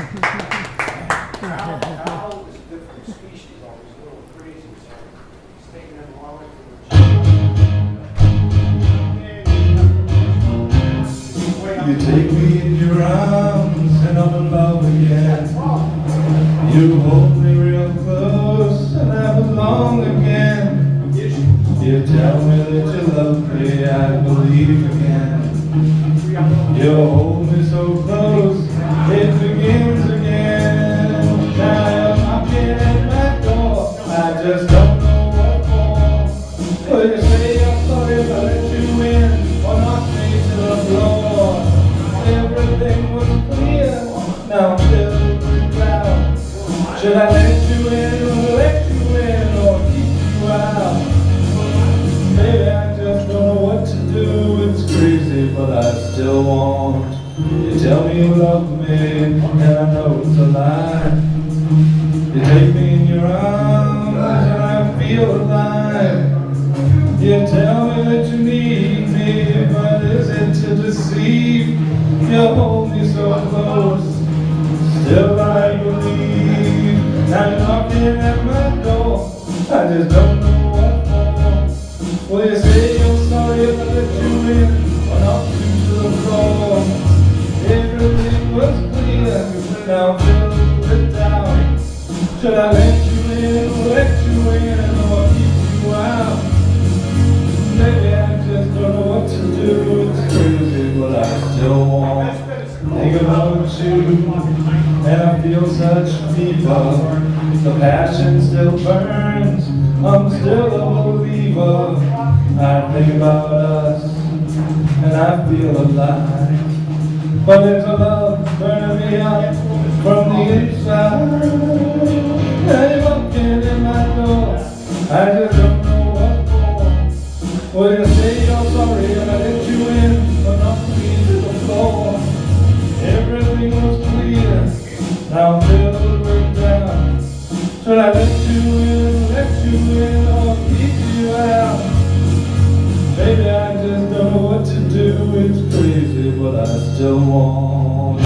Owl is a different species, always a little crazy, so it's taking them long to You take me in your arms and I'm in love again. You hold me real close and I belong again. You tell me that you love me, I believe again. You hold me so close, it begins again. Now you're knocking at my door, I just don't know what for. Will you say you're sorry if I let you in, or knock me to the floor? Everything was clear, now I'm filled with doubt. Should I let you in, or keep you out? Maybe I just don't know what to do, it's crazy, but I still want. You tell me you love me, and I know it's a lie. You take me in your arms, and I feel alive. You tell me that you need me, but is it to deceive? You hold me so close, still I believe. Now you're knocking at my door, I just don't know what for. Will you say you're sorry if I let you in, or knock you to the floor? Everything was clear, now I'm filled with doubt. Should I let you in, or keep you out? Maybe I just don't know what to do, it's crazy, but I still want. Think about you, and I feel such fever. The passion still burns, I'm still a believer. I think about us, and I feel alive. But there's a love burning me up from the inside. And you're knocking at my door, I just don't know what for. Will you say you're sorry if I let you in, or knock me to the floor? Everything was clear, now I'm filled with doubt. Should I let you in, or keep you out? Maybe I just don't know what to do, it's crazy, but I still want.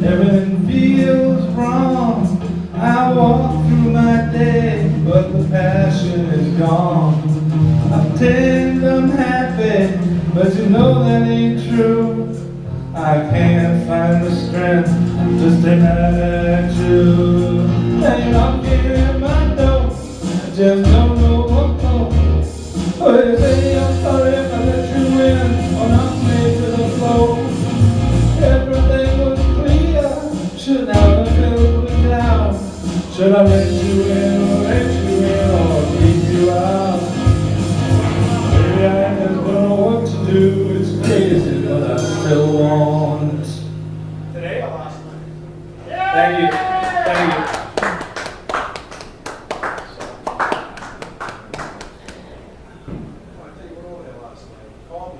Everything feels wrong. I walk through my day, but the passion is gone. I pretend I'm happy, but you know that ain't true. I can't find the strength to stay mad at you. Now you're knocking at my door, I just don't know what for. Will you say you're sorry if I let you in, or knock me to the floor? Everything was clear, should I have filled with doubt? Should I let you in, or keep you out? Maybe I just don't know what to do, it's crazy, but I still want. Today or last night? Thank you, thank you. I think we're over there last night. Call me.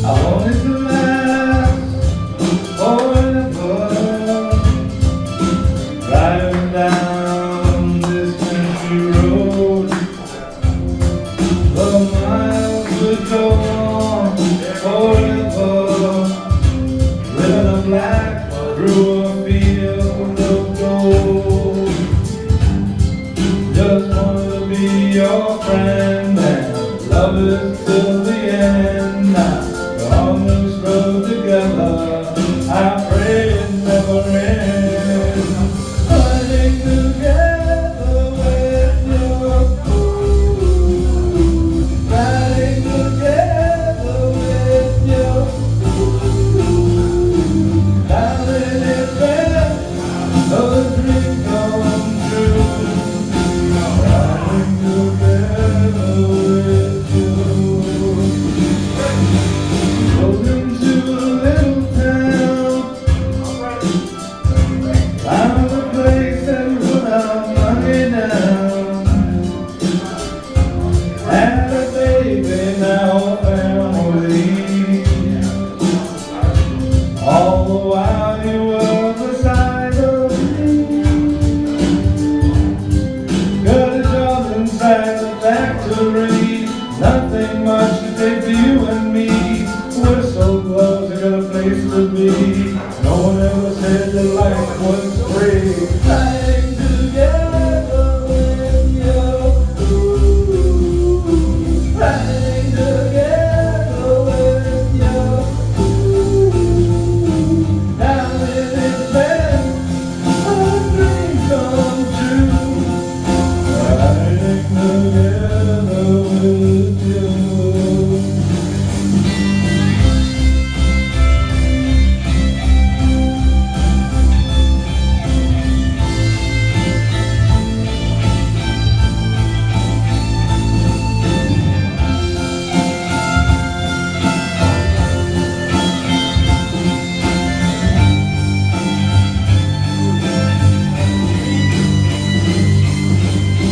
I want it to last forever. Driving down this country road, the miles would go on forever. Living a black through a field of gold. Just wanted to be your friend and love is till the end. Now we're on this road together, I pray it never ends. Running together with your food, riding together with your food. Darling, it's been a dream come true. Riding together with you. Go into a little town All the while you were beside of me. Got a job inside the factory. Nothing much to take for you and me. We're so close, I got a place to be. No one ever said that life was free. Lying together with you. Lying together with you. Now it is been a dream come true. Lying together with you.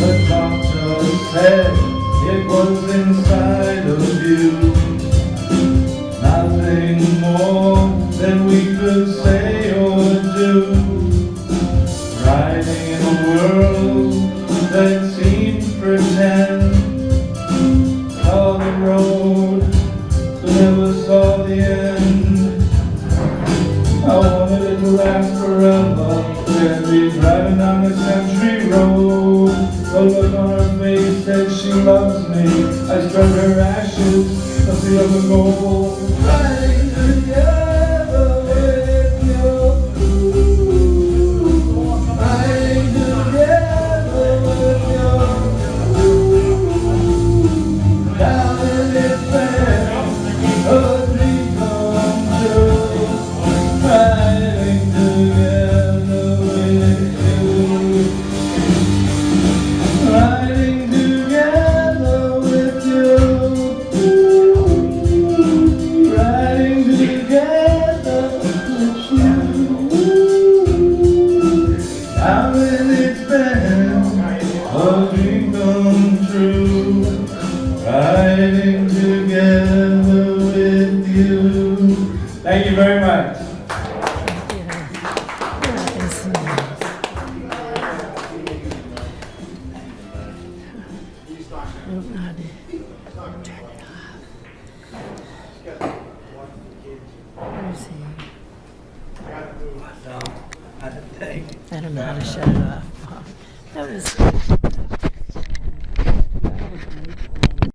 The doctor said it was inside of you. Nothing more than we could say or do. Riding in a world that seemed to pretend. Saw the road, but never saw the end. I wanted it to last forever. We'd be driving down this country road. The look on her face said she loves me. I spread her ashes, a field of gold. Riding together with you. Riding together with you. Down in this bed, a dream come true. Riding together with you. Riding together with you. Riding together with you. How will it been a dream come true? Riding together with you. Thank you very much. Everybody, turn it off. Where is he? I don't know how to shut it off. That was